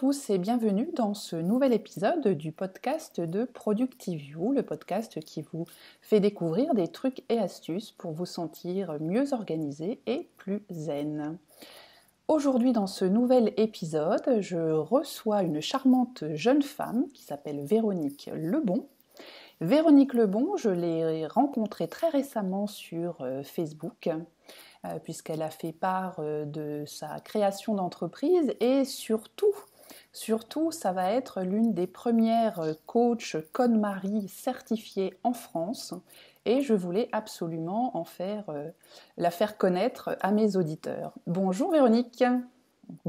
tous et bienvenue dans ce nouvel épisode du podcast de Productivio, le podcast qui vous fait découvrir des trucs et astuces pour vous sentir mieux organisé et plus zen. Aujourd'hui, dans ce nouvel épisode, je reçois une charmante jeune femme qui s'appelle Véronique Lebon. Véronique Lebon, je l'ai rencontrée très récemment sur Facebook, puisqu'elle a fait part de sa création d'entreprise et surtout, ça va être l'une des premières coachs KonMari certifiées en France et je voulais absolument la faire connaître à mes auditeurs. Bonjour Véronique.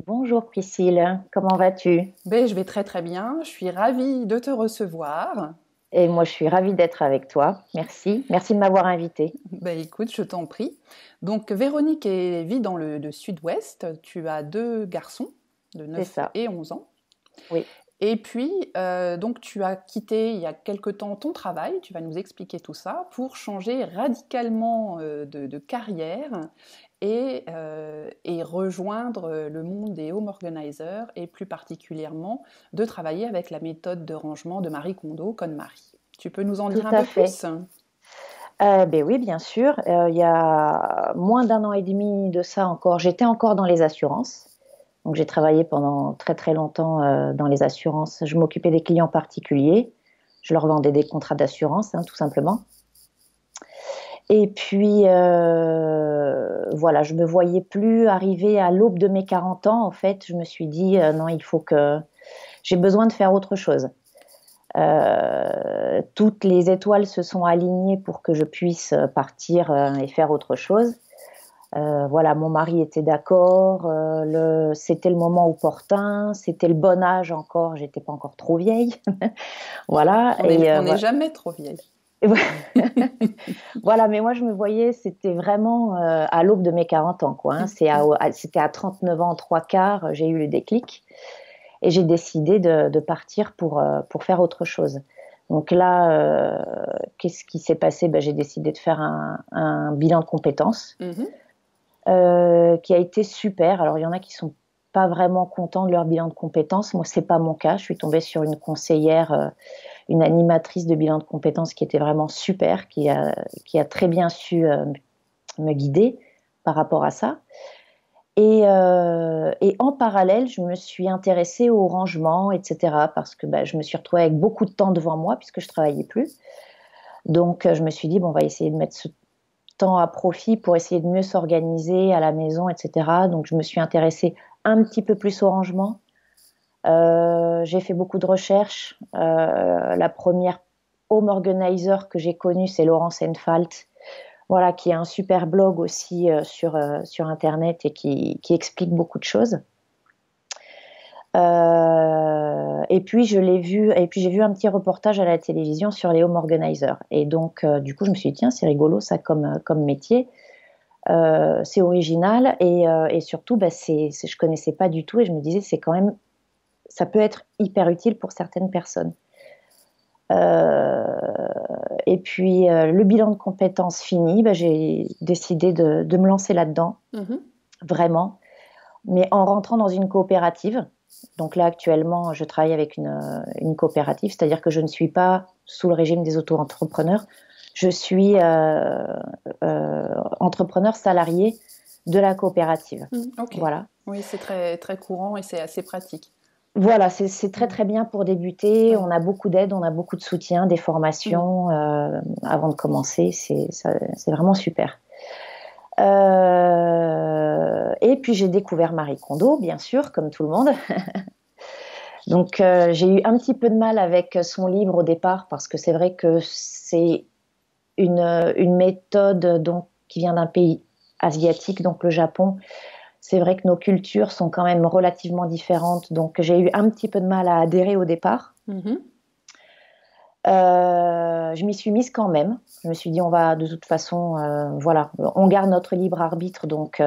Bonjour Priscille, comment vas-tu? Je vais très très bien, je suis ravie de te recevoir. Et moi je suis ravie d'être avec toi, merci de m'avoir invitée. Écoute, je t'en prie. Donc Véronique vit dans le sud-ouest, tu as 2 garçons de 9 et 11 ans. Oui. Et puis, donc tu as quitté il y a quelque temps ton travail, tu vas nous expliquer tout ça, pour changer radicalement de carrière et rejoindre le monde des home organizers et plus particulièrement de travailler avec la méthode de rangement de Marie Kondo, KonMari. Tu peux nous en dire un peu plus ? Oui, bien sûr. Il y a moins d'1 an et demi de ça encore, j'étais encore dans les assurances. Donc, j'ai travaillé pendant très très longtemps dans les assurances. Je m'occupais des clients particuliers. Je leur vendais des contrats d'assurance, tout simplement. Et puis, voilà, je ne me voyais plus arriver à l'aube de mes 40 ans. En fait, je me suis dit, non, j'ai besoin de faire autre chose. Toutes les étoiles se sont alignées pour que je puisse partir et faire autre chose. Voilà, mon mari était d'accord, c'était le moment opportun, c'était le bon âge encore, j'étais pas encore trop vieille. Voilà. On n'est jamais trop vieille. Voilà, mais moi je me voyais, c'était vraiment à l'aube de mes 40 ans, quoi. C'était à 39 ans, 3/4, j'ai eu le déclic et j'ai décidé de partir pour faire autre chose. Donc là, qu'est-ce qui s'est passé ? J'ai décidé de faire un bilan de compétences. Qui a été super. Alors, il y en a qui sont pas vraiment contents de leur bilan de compétences. Moi, c'est pas mon cas. Je suis tombée sur une conseillère, une animatrice de bilan de compétences qui était vraiment super, qui a très bien su me guider par rapport à ça. Et en parallèle, je me suis intéressée au rangement, etc. Parce que je me suis retrouvée avec beaucoup de temps devant moi puisque je travaillais plus. Donc, je me suis dit, on va essayer de mettre ce temps à profit pour essayer de mieux s'organiser à la maison, etc. Donc, je me suis intéressée un petit peu plus au rangement. J'ai fait beaucoup de recherches. La première home organizer que j'ai connue, c'est Laurence Enfalt, voilà, qui a un super blog aussi sur Internet et qui explique beaucoup de choses. Et puis j'ai vu un petit reportage à la télévision sur les home organizers. Et donc, du coup, je me suis dit, tiens, c'est rigolo ça comme métier. C'est original et surtout, je connaissais pas du tout et je me disais, ça peut être hyper utile pour certaines personnes. Et puis, le bilan de compétences fini, j'ai décidé de me lancer là-dedans, vraiment, mais en rentrant dans une coopérative. Donc là, actuellement, je travaille avec une coopérative, c'est-à-dire que je ne suis pas sous le régime des auto-entrepreneurs. Je suis entrepreneur salarié de la coopérative. Okay. Voilà. Oui, c'est très, très courant et c'est assez pratique. Voilà, c'est très très bien pour débuter. On a beaucoup d'aide, on a beaucoup de soutien, des formations avant de commencer. C'est vraiment super. Et puis j'ai découvert Marie Kondo, bien sûr, comme tout le monde. Donc j'ai eu un petit peu de mal avec son livre au départ parce que c'est vrai que c'est une méthode donc qui vient d'un pays asiatique, donc le Japon. C'est vrai que nos cultures sont quand même relativement différentes, donc j'ai eu un petit peu de mal à adhérer au départ. Je m'y suis mise quand même. Je me suis dit, on va de toute façon, voilà, on garde notre libre arbitre, donc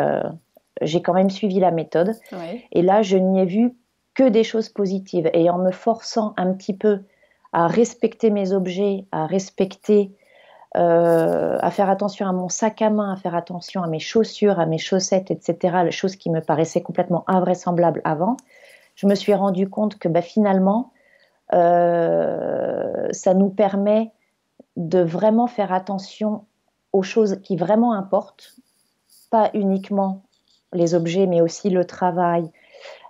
j'ai quand même suivi la méthode. Ouais. Et là, je n'y ai vu que des choses positives. Et en me forçant un petit peu à respecter mes objets, à faire attention à mon sac à main, à faire attention à mes chaussures, à mes chaussettes, etc., les choses qui me paraissaient complètement invraisemblables avant, je me suis rendu compte que finalement, ça nous permet de vraiment faire attention aux choses qui vraiment importent, pas uniquement les objets, mais aussi le travail,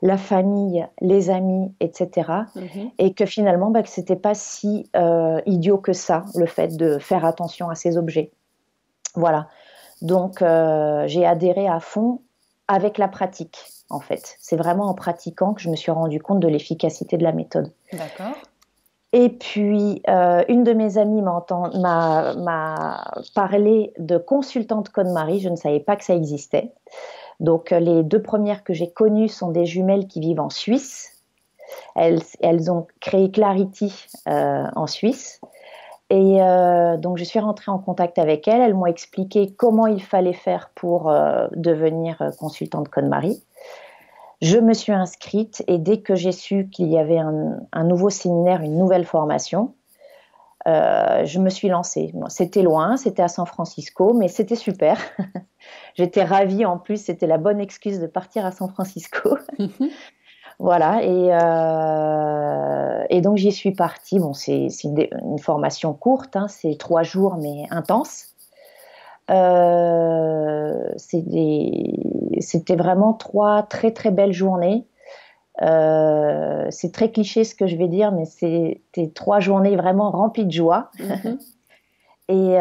la famille, les amis, etc. Et que finalement, que ce n'était pas si idiot que ça, le fait de faire attention à ces objets. Voilà. Donc, j'ai adhéré à fond avec la pratique, en fait. C'est vraiment en pratiquant que je me suis rendu compte de l'efficacité de la méthode. D'accord. Et puis, une de mes amies m'a parlé de consultante KonMari. Je ne savais pas que ça existait. Donc, les 2 premières que j'ai connues sont des jumelles qui vivent en Suisse. Elles ont créé Clarity en Suisse. Et donc, je suis rentrée en contact avec elles. Elles m'ont expliqué comment il fallait faire pour devenir consultante KonMari. Je me suis inscrite et dès que j'ai su qu'il y avait un nouveau séminaire, une nouvelle formation, je me suis lancée. Bon, c'était loin, c'était à San Francisco, mais c'était super. J'étais ravie en plus, c'était la bonne excuse de partir à San Francisco. Voilà, et donc j'y suis partie. Bon, c'est une formation courte, hein, c'est 3 jours mais intense. C'était vraiment 3 très très belles journées. C'est très cliché ce que je vais dire, mais c'était 3 journées vraiment remplies de joie. Et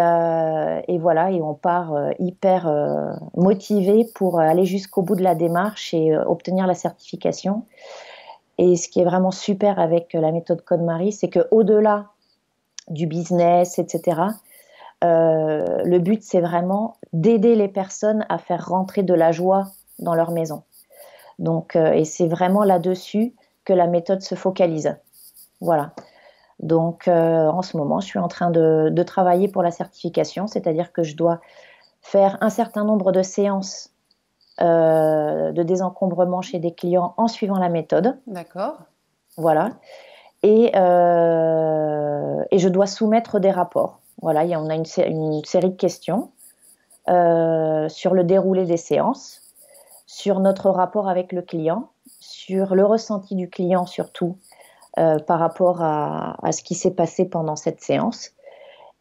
voilà, et on part hyper motivé pour aller jusqu'au bout de la démarche et obtenir la certification. Et ce qui est vraiment super avec la méthode KonMari, c'est qu'au-delà du business, etc., le but, c'est vraiment d'aider les personnes à faire rentrer de la joie dans leur maison. Donc, et c'est vraiment là-dessus que la méthode se focalise. Voilà. Donc, en ce moment, je suis en train de travailler pour la certification, c'est-à-dire que je dois faire un certain nombre de séances de désencombrement chez des clients en suivant la méthode. D'accord. Voilà. Et je dois soumettre des rapports. Voilà, on a une série de questions sur le déroulé des séances, sur notre rapport avec le client, sur le ressenti du client surtout par rapport à ce qui s'est passé pendant cette séance.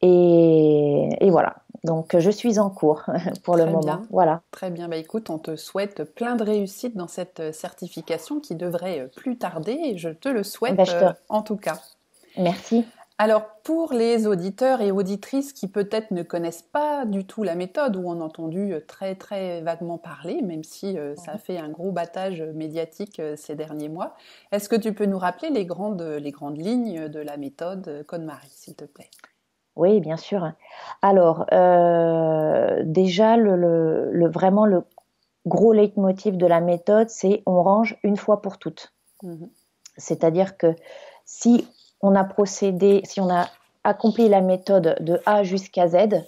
Et voilà. Donc, je suis en cours pour le moment. Bien. Voilà. Très bien. Bah, écoute, on te souhaite plein de réussite dans cette certification qui devrait plus tarder et je te le souhaite en tout cas. Merci. Alors, pour les auditeurs et auditrices qui peut-être ne connaissent pas du tout la méthode ou en ont entendu très très vaguement parler, même si ça a fait un gros battage médiatique ces derniers mois, est-ce que tu peux nous rappeler les grandes lignes de la méthode KonMari, s'il te plaît ? Oui, bien sûr. Alors, déjà, vraiment le gros leitmotiv de la méthode, c'est on range une fois pour toutes. C'est-à-dire que si on a accompli la méthode de A jusqu'à Z,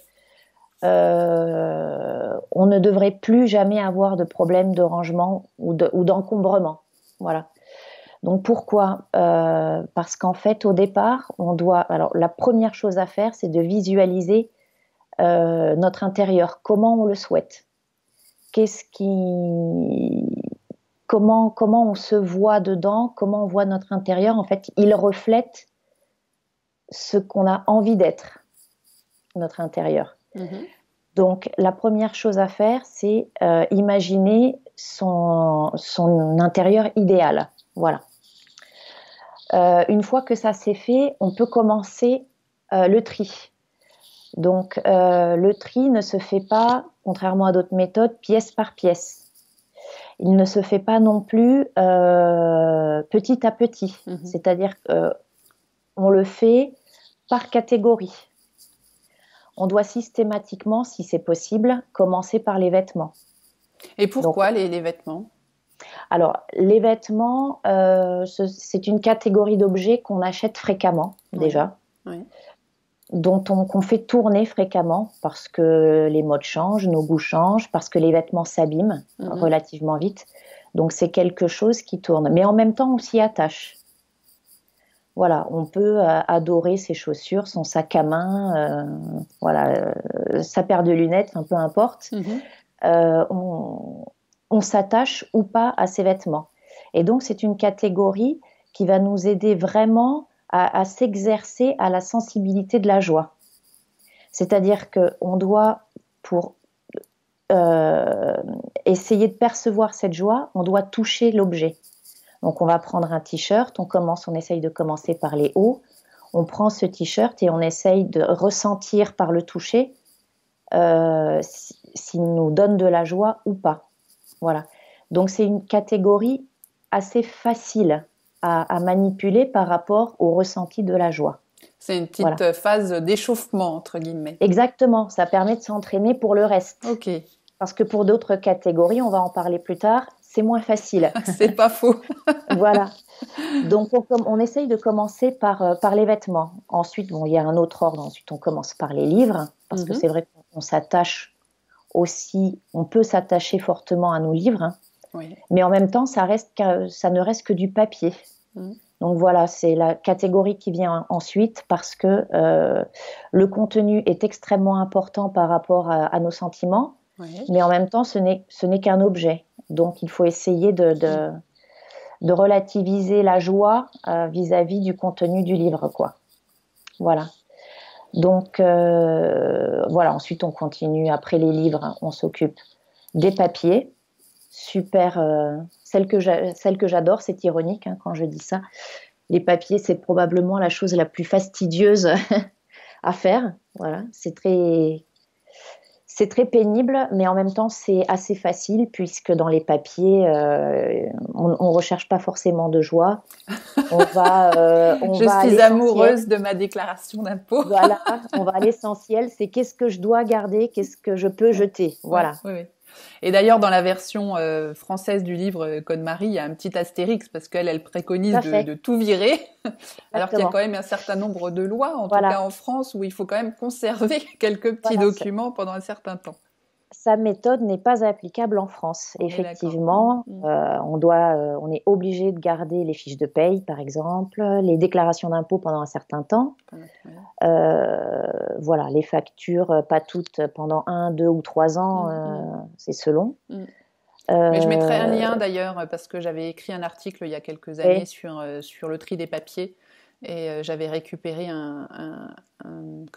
on ne devrait plus jamais avoir de problème de rangement ou d'encombrement. Voilà. Donc pourquoi ? Parce qu'en fait, au départ, alors la première chose à faire, c'est de visualiser notre intérieur, comment on le souhaite. Comment on se voit dedans, comment on voit notre intérieur. En fait, il reflète ce qu'on a envie d'être, notre intérieur. Donc, la première chose à faire, c'est imaginer son intérieur idéal. Voilà. Une fois que ça c'est fait, on peut commencer le tri. Donc, le tri ne se fait pas, contrairement à d'autres méthodes, pièce par pièce. Il ne se fait pas non plus petit à petit. C'est-à-dire qu'on le fait par catégorie. On doit systématiquement, si c'est possible, commencer par les vêtements. Et pourquoi les vêtements ? Alors, les vêtements, c'est une catégorie d'objets qu'on achète fréquemment, déjà, qu'on fait tourner fréquemment, parce que les modes changent, nos goûts changent, parce que les vêtements s'abîment relativement vite. Donc, c'est quelque chose qui tourne. Mais en même temps, on s'y attache. Voilà, on peut adorer ses chaussures, son sac à main, sa paire de lunettes, peu importe. On s'attache ou pas à ses vêtements. Et donc, c'est une catégorie qui va nous aider vraiment à s'exercer à la sensibilité de la joie. C'est-à-dire qu'on doit, pour essayer de percevoir cette joie, on doit toucher l'objet. Donc, on va prendre un t-shirt, on essaye de commencer par les hauts, on prend ce t-shirt et on essaye de ressentir par le toucher s'il nous donne de la joie ou pas. Voilà. Donc, c'est une catégorie assez facile à manipuler par rapport au ressenti de la joie. C'est une petite phase d'échauffement, entre guillemets. Exactement, ça permet de s'entraîner pour le reste. Ok. Parce que pour d'autres catégories, on va en parler plus tard, c'est moins facile. C'est pas faux. Voilà. Donc, on essaye de commencer par les vêtements. Ensuite, il y a un autre ordre. Ensuite, on commence par les livres, parce que c'est vrai qu'on s'attache aussi, on peut s'attacher fortement à nos livres. Hein. Oui. Mais en même temps, ça ne reste que du papier. Donc voilà, c'est la catégorie qui vient ensuite parce que le contenu est extrêmement important par rapport à nos sentiments, mais en même temps, ce n'est qu'un objet. Donc il faut essayer de relativiser la joie vis-à-vis du contenu du livre, quoi. Voilà. Donc voilà, ensuite on continue. Après les livres, on s'occupe des papiers. Super, celle que j'adore, c'est ironique hein, quand je dis ça. Les papiers, c'est probablement la chose la plus fastidieuse à faire. Voilà, c'est très pénible, mais en même temps, c'est assez facile puisque dans les papiers, on recherche pas forcément de joie. Je suis amoureuse de ma déclaration d'impôt. Voilà, on va à l'essentiel, c'est qu'est-ce que je dois garder, qu'est-ce que je peux jeter. Voilà. Oui. Et d'ailleurs, dans la version française du livre Code-Marie, il y a un petit astérix parce qu'elle préconise de tout virer, alors qu'il y a quand même un certain nombre de lois, en tout cas en France, où il faut quand même conserver quelques petits documents pendant un certain temps. Sa méthode n'est pas applicable en France. Effectivement, on est obligé de garder les fiches de paye, par exemple, les déclarations d'impôt pendant un certain temps. Voilà, les factures, pas toutes pendant 1, 2 ou 3 ans, c'est selon. Mais je mettrai un lien d'ailleurs, parce que j'avais écrit un article il y a quelques années sur le tri des papiers, et j'avais récupéré une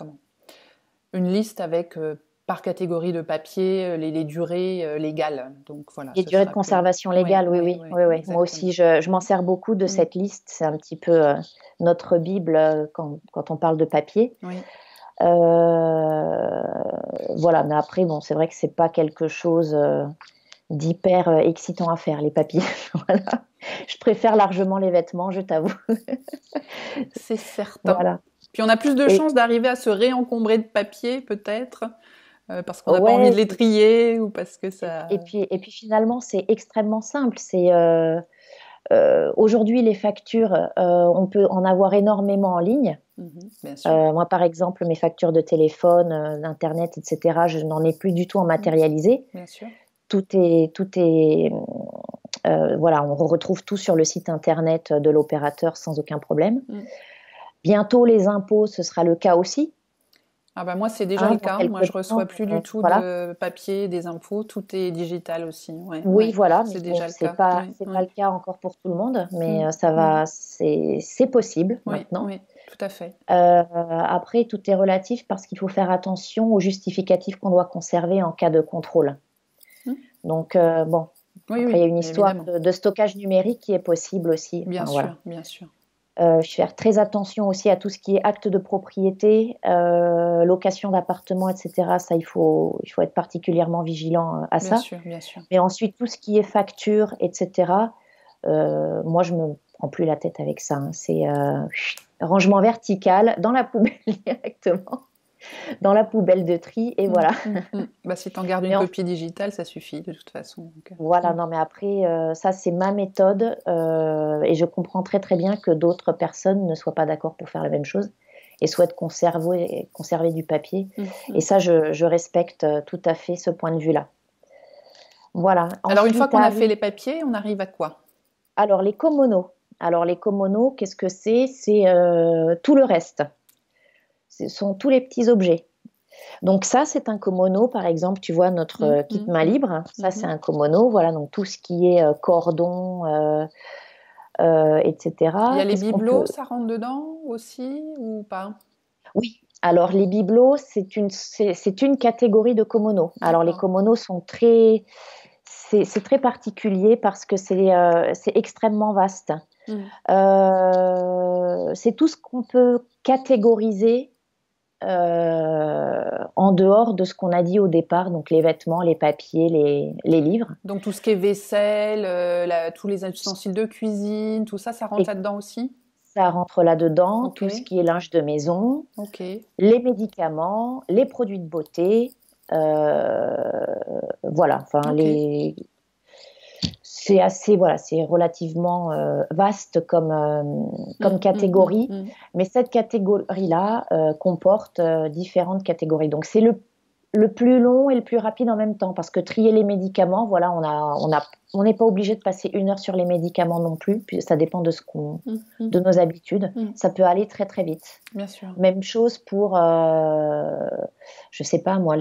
liste avec... par catégorie de papier, les durées légales. Donc, voilà, les durées de conservation légale, oui. Moi aussi, je m'en sers beaucoup de cette liste. C'est un petit peu notre Bible quand on parle de papier. Oui. Voilà, mais après, c'est vrai que c'est pas quelque chose d'hyper excitant à faire, les papiers. Voilà. Je préfère largement les vêtements, je t'avoue. C'est certain. Voilà. Puis on a plus de chances d'arriver à se réencombrer de papier, peut-être. Parce qu'on n'a pas envie de les trier ou parce que ça... Et puis finalement, c'est extrêmement simple. C'est aujourd'hui, les factures, on peut en avoir énormément en ligne. Bien sûr. Moi, par exemple, mes factures de téléphone, d'Internet, etc., je n'en ai plus du tout en matérialisé. Bien sûr. Tout est voilà, on retrouve tout sur le site Internet de l'opérateur sans aucun problème. Bientôt, les impôts, ce sera le cas aussi. Ah bah moi, c'est déjà le cas. Moi, je reçois plus du tout de papier, des impôts. Tout est digital aussi. Voilà. C'est déjà le cas. C'est pas le cas encore pour tout le monde, mais ça va, c'est possible maintenant. Oui, tout à fait. Après, tout est relatif parce qu'il faut faire attention aux justificatifs qu'on doit conserver en cas de contrôle. Donc, après, il y a une histoire de stockage numérique qui est possible aussi. Bien sûr. Faire très attention aussi à tout ce qui est acte de propriété, location d'appartement, etc. Ça, il faut être particulièrement vigilant à ça. Bien sûr. Mais ensuite, tout ce qui est facture, etc. Moi, je me prends plus la tête avec ça. Hein. C'est rangement vertical dans la poubelle directement. Dans la poubelle de tri, et voilà. Si tu en gardes une copie digitale, ça suffit de toute façon. Donc, voilà, non mais après, ça c'est ma méthode, et je comprends très très bien que d'autres personnes ne soient pas d'accord pour faire la même chose et souhaitent conserver du papier. Et ça, je respecte tout à fait ce point de vue-là. Voilà. Alors, ensuite, une fois qu'on a fait les papiers, on arrive à quoi? Alors, les komonos. Qu'est-ce que c'est? C'est tout le reste. Ce sont tous les petits objets. Donc ça, c'est un kimono, par exemple, tu vois, notre kit main libre, ça, c'est un kimono, voilà, donc tout ce qui est cordon, Il y etc. a les Qu'est-ce qu'on bibelots, peut... ça rentre dedans aussi ou pas? Oui, alors les bibelots, c'est une catégorie de kimono. Alors les D'accord. kimonos sont très... C'est très particulier parce que c'est extrêmement vaste. Mm. C'est tout ce qu'on peut catégoriser en dehors de ce qu'on a dit au départ, donc les vêtements, les papiers, les livres. Donc tout ce qui est vaisselle, tous les ustensiles de cuisine, tout ça, ça rentre Et là-dedans aussi? ça rentre là-dedans, Ok, tout ce qui est linge de maison, ok, les médicaments, les produits de beauté, euh, voilà. Enfin, ok. c'est assez, voilà, c'est relativement vaste comme catégorie, mais cette catégorie-là comporte différentes catégories. Donc c'est le plus long et le plus rapide en même temps, parce que trier les médicaments, voilà, on n'est pas obligé de passer 1 heure sur les médicaments non plus, puis ça dépend de nos habitudes. Ça peut aller très très vite. Bien sûr. Même chose pour, je sais pas moi,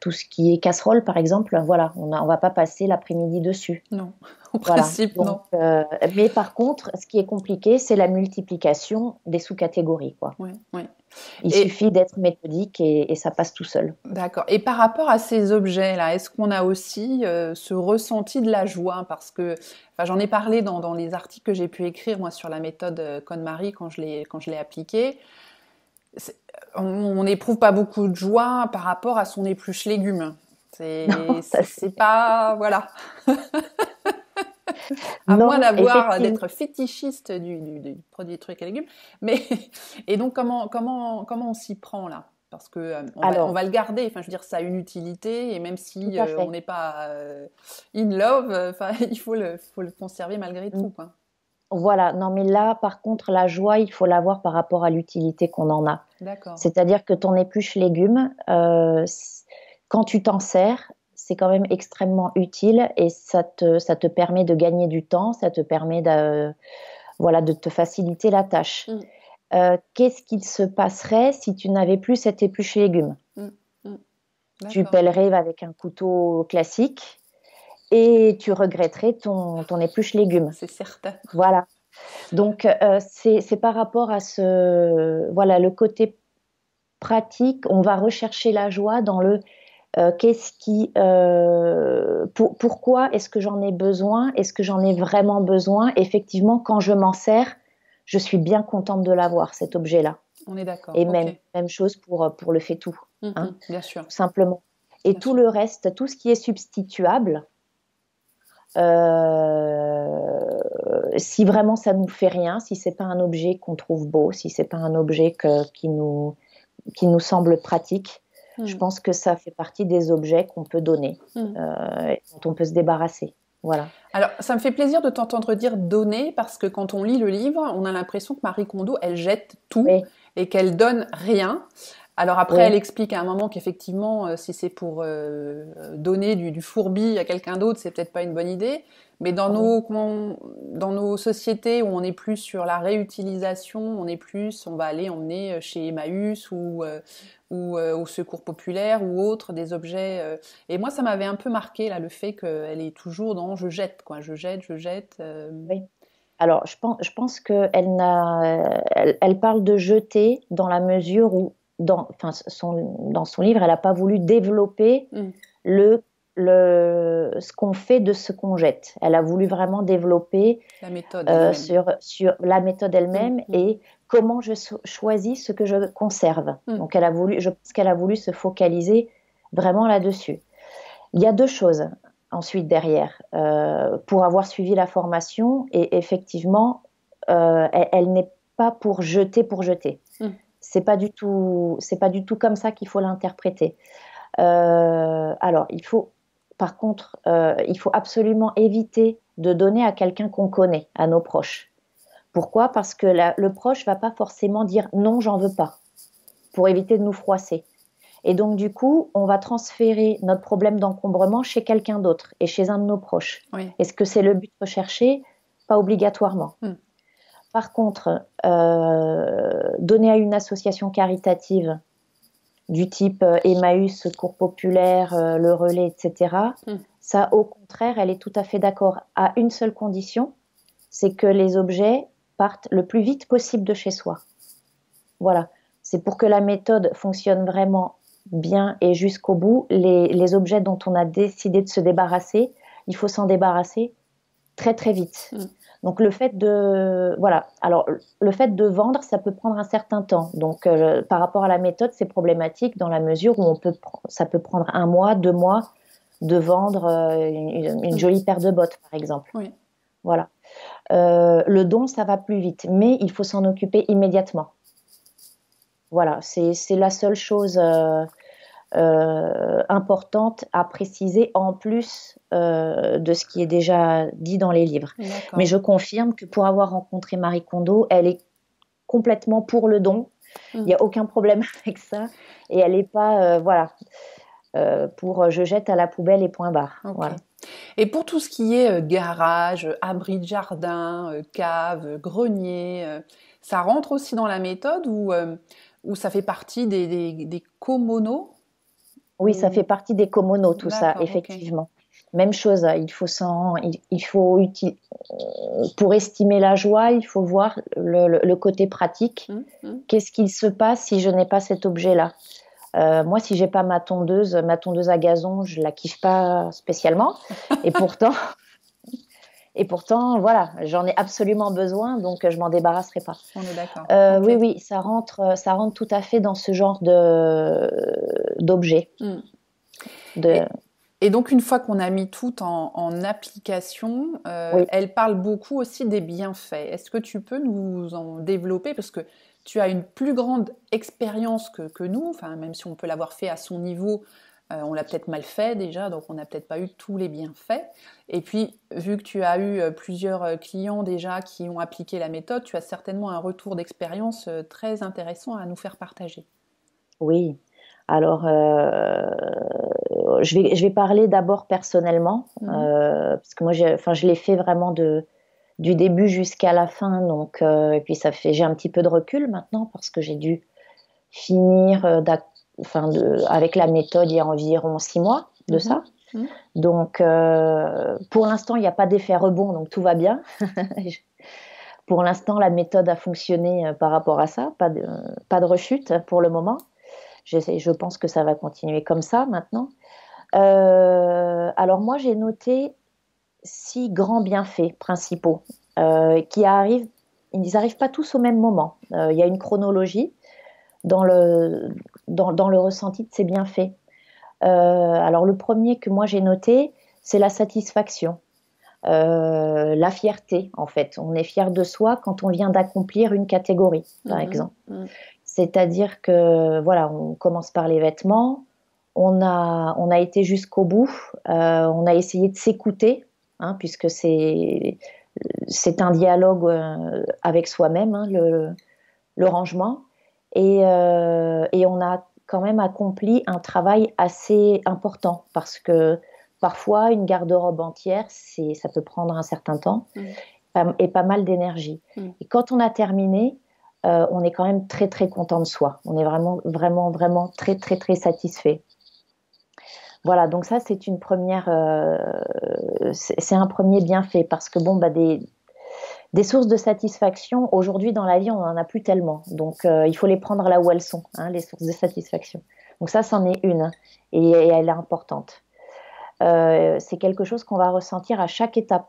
tout ce qui est casserole par exemple, voilà, on va pas passer l'après-midi dessus. Non, au Voilà. principe, Donc, non. mais par contre, ce qui est compliqué, c'est la multiplication des sous-catégories, quoi. Ouais, ouais. Il Et suffit d'être méthodique et ça passe tout seul. d'accord. Et par rapport à ces objets-là, est-ce qu'on a aussi ce ressenti de la joie? Parce que, enfin, j'en ai parlé dans les articles que j'ai pu écrire moi sur la méthode KonMari quand je l'ai appliquée. C'est- on n'éprouve pas beaucoup de joie par rapport à son épluche légumes. Non, ça, C'est pas, voilà. À moins non, d'être effectivement. fétichiste du produit truc et légumes. Mais, et donc, comment on s'y prend là? Parce que on Alors, va le garder. Enfin, je veux dire, ça a une utilité et même tout si à on fait. n'est pas in love, enfin, faut le conserver malgré tout, quoi. Voilà. Non, mais là, par contre, la joie, il faut l'avoir par rapport à l'utilité qu'on en a. D'accord. C'est-à-dire que ton épluche légumes, quand tu t'en sers, c'est quand même extrêmement utile et ça te permet de gagner du temps, ça te permet voilà, de te faciliter la tâche. Mm, Qu'est-ce qu'il se passerait si tu n'avais plus cette épluche légumes? mm, mm. Tu D'accord. pèlerais avec un couteau classique et tu regretterais ton épluche légumes. C'est certain. Voilà. Donc, c'est par rapport à voilà, le côté pratique. On va rechercher la joie dans pourquoi est-ce que j'en ai besoin? Est-ce que j'en ai vraiment besoin? Effectivement, quand je m'en sers, je suis bien contente de l'avoir, cet objet-là. On est d'accord. Et Ok. même chose pour le fait-tout, hein, Bien sûr. tout simplement. Et Bien tout sûr. le reste, tout ce qui est substituable, si vraiment ça nous fait rien, si c'est pas un objet qu'on trouve beau, si c'est pas un objet qui nous semble pratique, je pense que ça fait partie des objets qu'on peut donner, et dont on peut se débarrasser. Voilà. Alors, ça me fait plaisir de t'entendre dire donner parce que quand on lit le livre, on a l'impression que Marie Kondo, elle jette tout Oui, et qu'elle donne rien. Alors après, elle oui, explique à un moment qu'effectivement, si c'est pour donner du fourbi à quelqu'un d'autre, c'est peut-être pas une bonne idée. Mais oui. dans nos sociétés où on est plus sur la réutilisation, on va aller emmener chez Emmaüs ou au Secours populaire ou autre des objets. Et moi, ça m'avait un peu marqué là le fait qu'elle est toujours dans je jette quoi, je jette, je jette. Oui. Alors, je pense qu'elle elle parle de jeter dans la mesure où, enfin, dans son livre, elle n'a pas voulu développer Mm. ce qu'on fait de ce qu'on jette. Elle a voulu vraiment développer La méthode elle-même. sur la méthode elle-même Mm. et comment je choisis ce que je conserve. Mm. Donc, je pense qu'elle a voulu se focaliser vraiment là-dessus. Il y a deux choses ensuite derrière. Pour avoir suivi la formation, et effectivement, elle n'est pas pour jeter pour jeter. Mm. C'est pas du tout comme ça qu'il faut l'interpréter. Alors, par contre, il faut absolument éviter de donner à quelqu'un qu'on connaît, à nos proches. Pourquoi? Parce que le proche va pas forcément dire non, j'en veux pas, pour éviter de nous froisser. Et donc, du coup, on va transférer notre problème d'encombrement chez quelqu'un d'autre et chez un de nos proches. Oui. Est-ce que c'est le but recherché? Pas obligatoirement. Mm. Par contre, donner à une association caritative, du type Emmaüs, Secours Populaire, Le Relais, etc. Ça, au contraire, elle est tout à fait d'accord à une seule condition, c'est que les objets partent le plus vite possible de chez soi. Voilà. C'est pour que la méthode fonctionne vraiment bien et jusqu'au bout. Les objets dont on a décidé de se débarrasser, il faut s'en débarrasser très très vite. Donc le fait de vendre, ça peut prendre un certain temps. Donc par rapport à la méthode, c'est problématique dans la mesure où ça peut prendre 1 mois, 2 mois de vendre une jolie paire de bottes, par exemple. Oui. Voilà. Le don, ça va plus vite, mais il faut s'en occuper immédiatement. Voilà, c'est la seule chose importante à préciser en plus de ce qui est déjà dit dans les livres. D'accord. Mais je confirme que pour avoir rencontré Marie Kondo, elle est complètement pour le don. Il n'y a aucun problème avec ça. Et elle n'est pas, pour je jette à la poubelle et point barre. Okay. Voilà. Et pour tout ce qui est garage, abri de jardin, cave, grenier, ça rentre aussi dans la méthode ou ça fait partie des komono? Oui, ça fait partie des komono, tout ça, effectivement. Okay. Même chose, pour estimer la joie, il faut voir le côté pratique. Qu'est-ce qu'il se passe si je n'ai pas cet objet-là? Moi, si j'ai pas ma tondeuse à gazon, je la kiffe pas spécialement. Et pourtant, voilà, j'en ai absolument besoin, donc je m'en débarrasserai pas. On est d'accord. Okay. Oui, ça rentre tout à fait dans ce genre d'objet. Et donc, une fois qu'on a mis tout en application, oui. Elle parle beaucoup aussi des bienfaits. Est-ce que tu peux nous en développer? Parce que tu as une plus grande expérience que nous, enfin, même si on peut l'avoir fait à son niveau, on l'a peut-être mal fait déjà, donc on n'a peut-être pas eu tous les bienfaits. Et puis, vu que tu as eu plusieurs clients déjà qui ont appliqué la méthode, tu as certainement un retour d'expérience très intéressant à nous faire partager. Oui. Alors, je vais parler d'abord personnellement, parce que moi, je l'ai fait vraiment du début jusqu'à la fin, donc et puis j'ai un petit peu de recul maintenant parce que j'ai dû finir avec la méthode il y a environ 6 mois de ça. Donc, pour l'instant, il n'y a pas d'effet rebond, donc tout va bien. Pour l'instant, la méthode a fonctionné par rapport à ça, pas de rechute pour le moment. Je pense que ça va continuer comme ça maintenant. Alors moi, j'ai noté 6 grands bienfaits principaux qui arrivent. Ils n'arrivent pas tous au même moment. Il y a une chronologie dans le ressenti de ces bienfaits. Alors le premier que moi j'ai noté, c'est la satisfaction, la fierté en fait. On est fier de soi quand on vient d'accomplir une catégorie, par exemple. C'est-à-dire que voilà, on commence par les vêtements, on a été jusqu'au bout, on a essayé de s'écouter, puisque c'est un dialogue avec soi-même, le rangement, et on a quand même accompli un travail assez important parce que parfois une garde-robe entière, ça peut prendre un certain temps et pas mal d'énergie. Et quand on a terminé, on est quand même très très content de soi. On est vraiment vraiment vraiment très très très satisfait. Voilà, donc ça c'est un premier bienfait parce que des sources de satisfaction aujourd'hui dans la vie on n'en a plus tellement, donc il faut les prendre là où elles sont, les sources de satisfaction. Donc ça c'en est une et elle est importante. C'est quelque chose qu'on va ressentir à chaque étape.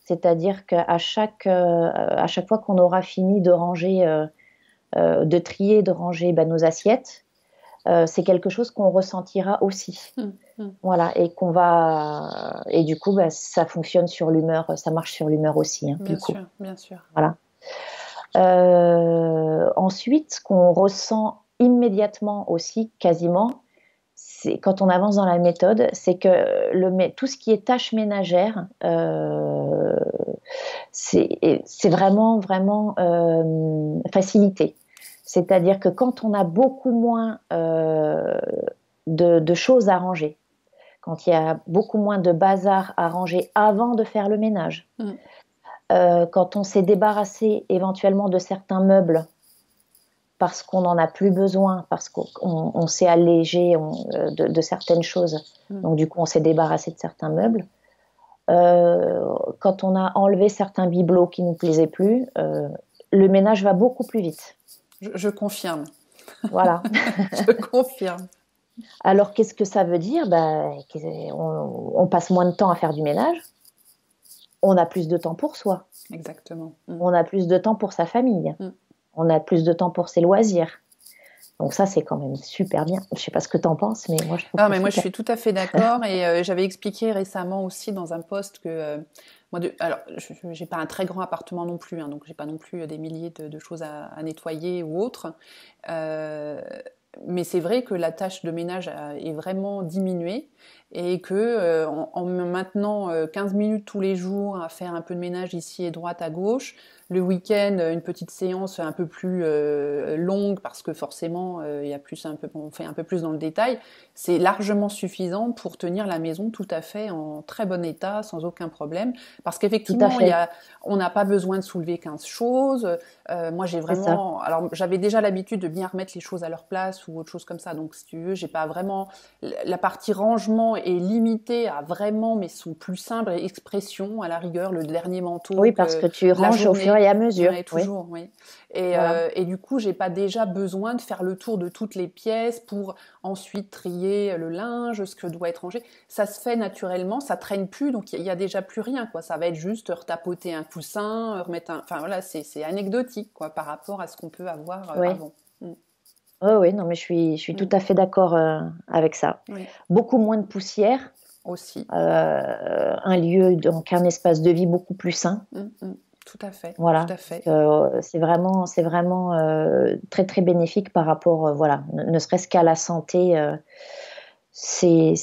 C'est-à-dire qu'à chaque fois qu'on aura fini de ranger, de trier, de ranger nos assiettes, c'est quelque chose qu'on ressentira aussi. Voilà, et du coup, ça fonctionne sur l'humeur, ça marche sur l'humeur aussi. Bien sûr. Voilà. Ensuite, ce qu'on ressent immédiatement aussi, quasiment, c'est quand on avance dans la méthode, c'est que tout ce qui est tâches ménagères, c'est vraiment vraiment facilité. C'est-à-dire que quand on a beaucoup moins de choses à ranger, quand il y a beaucoup moins de bazar à ranger avant de faire le ménage, quand on s'est débarrassé éventuellement de certains meubles parce qu'on n'en a plus besoin, parce qu'on s'est allégé de certaines choses. Donc, du coup, on s'est débarrassé de certains meubles. Quand on a enlevé certains bibelots qui ne nous plaisaient plus, le ménage va beaucoup plus vite. Je confirme. Voilà. Je confirme. Alors, qu'est-ce que ça veut dire? On passe moins de temps à faire du ménage. On a plus de temps pour soi. Exactement. On a plus de temps pour sa famille. On a plus de temps pour ses loisirs. Donc ça, c'est quand même super bien. Je ne sais pas ce que tu en penses, mais moi, je trouve mais moi, je suis tout à fait d'accord. Et j'avais expliqué récemment aussi dans un post que alors, j'ai pas un très grand appartement non plus, hein, donc j'ai pas non plus des milliers de choses à nettoyer ou autre. Mais c'est vrai que la tâche de ménage est vraiment diminuée et que en maintenant 15 minutes tous les jours à faire un peu de ménage ici et droite à gauche, le week-end une petite séance un peu plus longue parce que forcément il y a plus on fait un peu plus dans le détail, c'est largement suffisant pour tenir la maison tout à fait en très bon état sans aucun problème parce qu'effectivement on n'a pas besoin de soulever 15 choses. Moi j'ai vraiment, alors j'avais déjà l'habitude de bien remettre les choses à leur place ou autre chose comme ça, donc si tu veux j'ai pas vraiment, la partie rangement est limitée à vraiment mais son plus simple expression à la rigueur, le dernier manteau. Oui, parce que tu ranges au fur et à mesure. Ouais, toujours, oui. Et du coup j'ai pas déjà besoin de faire le tour de toutes les pièces pour ensuite trier le linge, ce que doit être rangé. Ça se fait naturellement, ça traîne plus, donc il y a déjà plus rien, quoi. Ça va être juste retapoter un coussin, remettre enfin voilà, c'est anecdotique, quoi, par rapport à ce qu'on peut avoir avant. Oui, non, mais je suis tout à fait d'accord avec ça. Oui. Beaucoup moins de poussière. Aussi. Un lieu, donc un espace de vie beaucoup plus sain. Tout à fait. Voilà. Tout à fait. C'est vraiment très très bénéfique par rapport, voilà, ne serait-ce qu'à la santé. C'est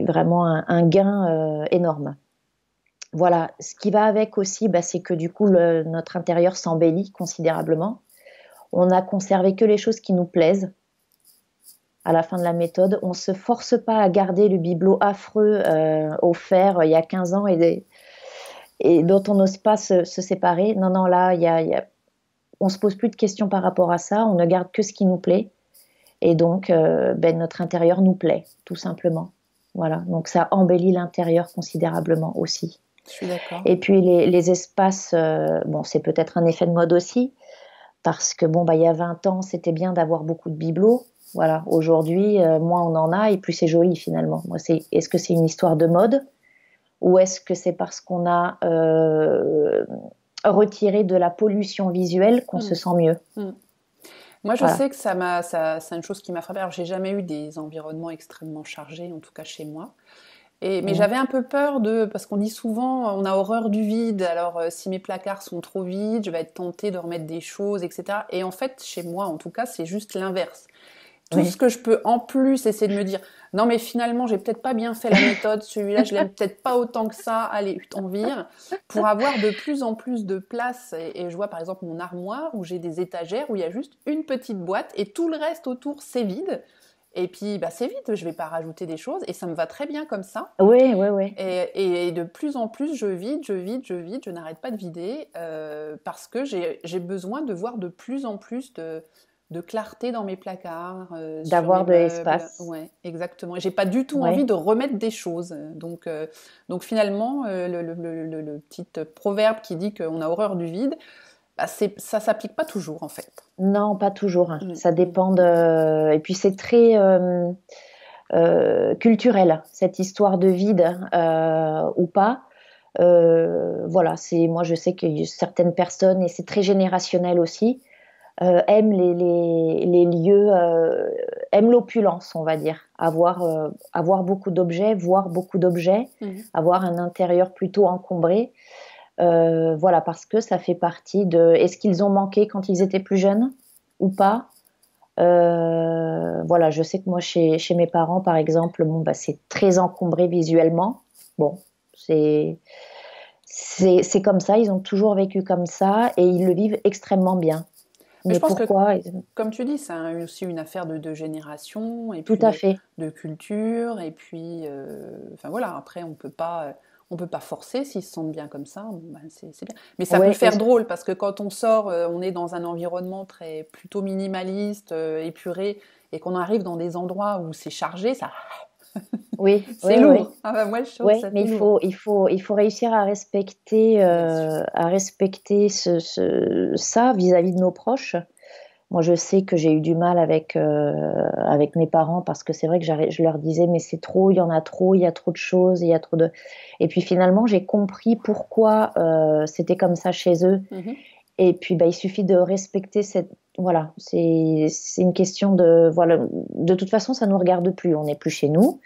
vraiment un gain énorme. Voilà. Ce qui va avec aussi, c'est que du coup notre intérieur s'embellit considérablement. On n'a conservé que les choses qui nous plaisent. À la fin de la méthode, on ne se force pas à garder le bibelot affreux offert il y a 15 ans et dont on n'ose pas se séparer. Non, là, on ne se pose plus de questions par rapport à ça. On ne garde que ce qui nous plaît. Et donc, notre intérieur nous plaît, tout simplement. Voilà. Donc, ça embellit l'intérieur considérablement aussi. Je suis d'accord. Et puis, les espaces, c'est peut-être un effet de mode aussi. Parce que, il y a 20 ans, c'était bien d'avoir beaucoup de bibelots. Voilà. Aujourd'hui, moins on en a et plus c'est joli finalement. Est-ce que c'est une histoire de mode ou est-ce que c'est parce qu'on a retiré de la pollution visuelle qu'on se sent mieux? Moi, je sais que c'est une chose qui m'a frappée. Alors, j'ai jamais eu des environnements extrêmement chargés, en tout cas chez moi. Mais j'avais un peu peur parce qu'on dit souvent, on a horreur du vide. Alors, si mes placards sont trop vides, je vais être tentée de remettre des choses, etc. Et en fait, chez moi, en tout cas, c'est juste l'inverse. Tout ce que je peux en plus essayer de me dire, non mais finalement j'ai peut-être pas bien fait la méthode, celui-là je l'aime peut-être pas autant que ça, allez, t'en vire, pour avoir de plus en plus de place. Et je vois par exemple mon armoire où j'ai des étagères où il y a juste une petite boîte et tout le reste autour c'est vide. Et puis c'est vide, je vais pas rajouter des choses et ça me va très bien comme ça. Oui. Et de plus en plus je vide, je n'arrête pas de vider parce que j'ai besoin de voir de plus en plus de clarté dans mes placards, d'avoir de l'espace. Ouais, exactement. Et j'ai pas du tout envie de remettre des choses. Donc finalement, le petit proverbe qui dit qu'on a horreur du vide, ça s'applique pas toujours en fait. Non, pas toujours. Ça dépend de. Et puis c'est très culturel cette histoire de vide ou pas. Voilà, moi je sais que certaines personnes et c'est très générationnel aussi. Aiment les lieux, aiment l'opulence, on va dire. Avoir beaucoup d'objets, voir beaucoup d'objets, avoir un intérieur plutôt encombré. Voilà, parce que ça fait partie de... Est-ce qu'ils ont manqué quand ils étaient plus jeunes ou pas? Voilà, je sais que moi, chez mes parents, par exemple, c'est très encombré visuellement. Bon, c'est comme ça, ils ont toujours vécu comme ça et ils le vivent extrêmement bien. Mais je pense pourquoi que, comme tu dis, c'est aussi une affaire de génération et puis tout à fait. de culture. Et puis, enfin voilà, après, on peut pas on peut pas forcer s'ils se sentent bien comme ça. Bon, ben, c'est bien. Mais ça peut faire drôle parce que quand on sort, on est dans un environnement plutôt minimaliste, épuré, et qu'on arrive dans des endroits où c'est chargé, ça. Oui, c'est lourd. Ah ben, moi, je trouve que ça mais fait lourd. il faut réussir à respecter ça vis-à-vis de nos proches. Moi, je sais que j'ai eu du mal avec mes parents parce que c'est vrai que je leur disais, mais c'est trop, il y en a trop, il y a trop de choses, il y a trop de. Et puis finalement, j'ai compris pourquoi c'était comme ça chez eux. Mm-hmm. Et puis, il suffit de respecter cette. Voilà, c'est une question de. Voilà, de toute façon, ça ne nous regarde plus, on n'est plus chez nous.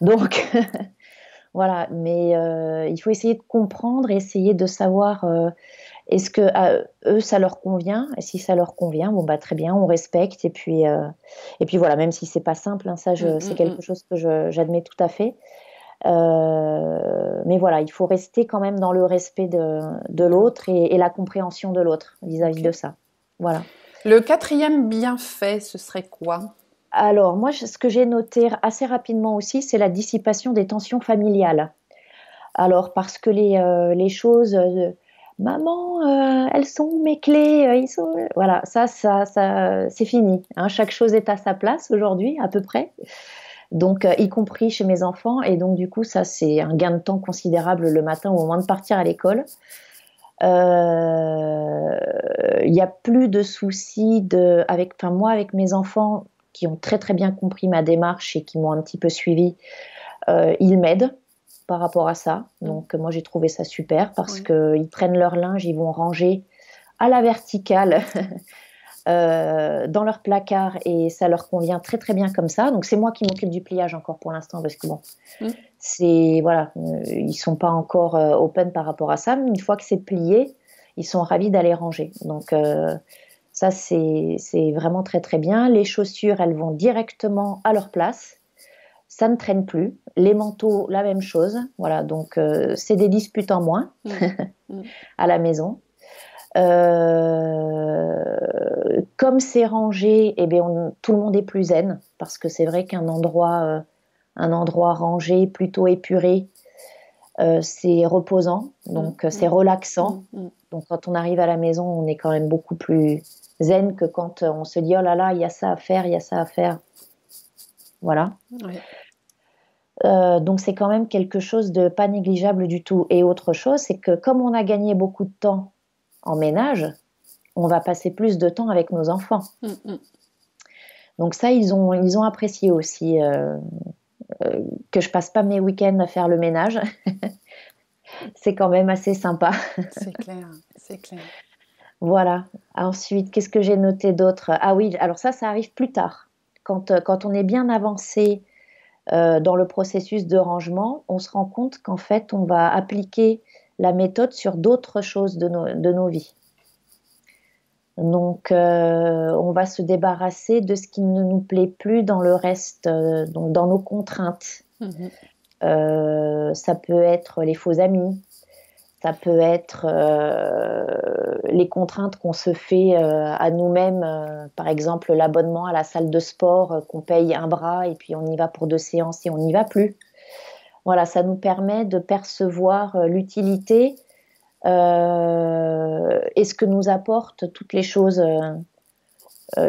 Donc, voilà, mais il faut essayer de comprendre et essayer de savoir est-ce que eux, ça leur convient. Et si ça leur convient, bon, très bien, on respecte. Et puis voilà, même si c'est pas simple, hein, ça, c'est quelque chose que j'admets tout à fait. Mais voilà, il faut rester quand même dans le respect de l'autre et la compréhension de l'autre vis-à-vis de ça. Voilà. Le 4e bienfait, ce serait quoi ? Alors, moi, ce que j'ai noté assez rapidement aussi, c'est la dissipation des tensions familiales. Alors, parce que les choses... maman, elles sont où mes clés, ils sont... Voilà, ça c'est fini. Hein. Chaque chose est à sa place aujourd'hui, à peu près. Donc, y compris chez mes enfants. Et donc, du coup, ça, c'est un gain de temps considérable le matin au moment de partir à l'école. Il n'y a plus de soucis moi, avec mes enfants qui ont très, très bien compris ma démarche et qui m'ont un petit peu suivie, ils m'aident par rapport à ça. Donc, moi, j'ai trouvé ça super parce qu'ils prennent leur linge, ils vont ranger à la verticale dans leur placard et ça leur convient très, très bien comme ça. Donc, c'est moi qui m'occupe du pliage encore pour l'instant parce que bon, voilà, ils sont pas encore open par rapport à ça. Mais une fois que c'est plié, ils sont ravis d'aller ranger. Donc, ça, c'est vraiment très, très bien. Les chaussures, elles vont directement à leur place. Ça ne traîne plus. Les manteaux, la même chose. Voilà, donc c'est des disputes en moins à la maison. Comme c'est rangé, eh bien, tout le monde est plus zen parce que c'est vrai qu'un endroit rangé, plutôt épuré, c'est reposant, donc c'est relaxant. Donc quand on arrive à la maison, on est quand même beaucoup plus zen que quand on se dit oh là là, il y a ça à faire, il y a ça à faire. Voilà. Oui. Donc c'est quand même quelque chose de pas négligeable du tout. Et autre chose, c'est que comme on a gagné beaucoup de temps en ménage, on va passer plus de temps avec nos enfants. Donc ça, ils ont apprécié aussi que je passe pas mes week-ends à faire le ménage. C'est quand même assez sympa. C'est clair, c'est clair. Voilà. Ensuite, qu'est-ce que j'ai noté d'autre ? Ah oui, alors ça arrive plus tard. Quand on est bien avancé dans le processus de rangement, on se rend compte qu'en fait, on va appliquer la méthode sur d'autres choses de nos vies. Donc, on va se débarrasser de ce qui ne nous plaît plus dans le reste, donc dans nos contraintes. Ça peut être les faux amis, ça peut être les contraintes qu'on se fait à nous-mêmes, par exemple l'abonnement à la salle de sport qu'on paye un bras et puis on y va pour 2 séances et on n'y va plus. Voilà, ça nous permet de percevoir l'utilité et ce que nous apportent toutes les choses